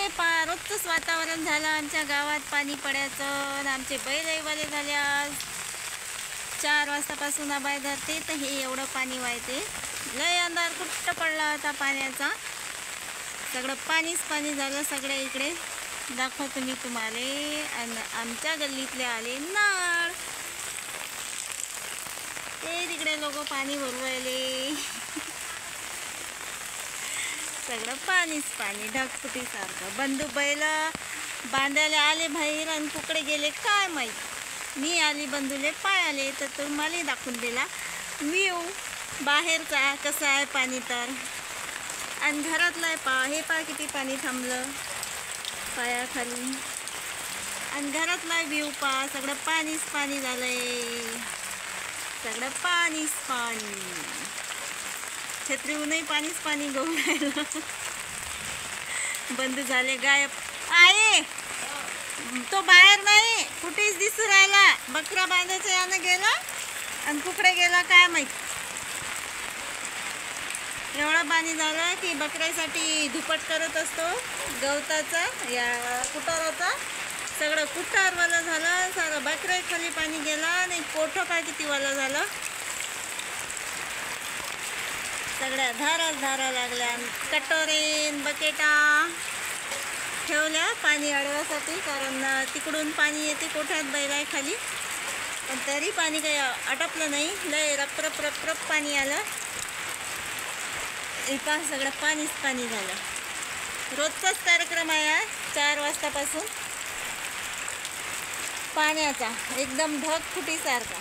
रोजचंच वातावरण झालं आमच्या गावात पाणी पडायचं आणि आमचे बैलवाले झाले आज 4 वाजतापासून आबाय धरते तर हे एवढं पाणी वाहते. लय अंधार कुठं पडला होता पाण्याचा. सगळं पाणीच पाणी झालं सगळ्या इकडे. दाखवतो मी तुम्हाला. आणि आमच्या गल्लीतले आले नाळ. ते तिकडे लोक पाणी भरवायले. सगळं पाणीच पाणी ढगफुटीसारखं. बंधू बैल बांधायला आले बाहेर आणि कुकडे गेले काय माहीत. मी आली बंधूले पाय आले तर तुम्हाला दाखवून दिला व्ह्यू बाहेरचा कसं आहे पाणी. तर आणि घरातलं आहे पा हे पा किती पाणी थांबलं पायाखाली. आणि घरातला व्ह्यू पा सगळं पाणीच पाणी झालंय. सगळं पाणीच पाणी. छत्रीहूनही पाणीच पाणी घेऊन राहिलं. बंद झाले गायब. आहे तो बाहेर नाही कुठेच दिसू राहिला. बकरा बांधायचं यानं गेला आणि कुकडे गेला काय माहित. एवढं पाणी झालं की बकऱ्यासाठी धुपट करत असतो गवताचा या कुटाराचा. सगळं कुटारवाला झालं. सगळं बकऱ्या खाली पाणी गेला आणि कोठं काय किती वाला झालं. सगळ्या धारा लागल्या. कटोरेन बकेटा ठेवल्या पाणी अडवासाठी. कारण तिकडून पाणी येते कोठ्यात बैलाय खाली. पण तरी पाणी काही आटपलं नाही. लय रप रप रप रप पाणी आलं. एका सगळं पाणीच पाणी झालं. रोजचाच कार्यक्रम आहे 4 वाजतापासून पाण्याचा. एकदम ढगफुटीसारखा.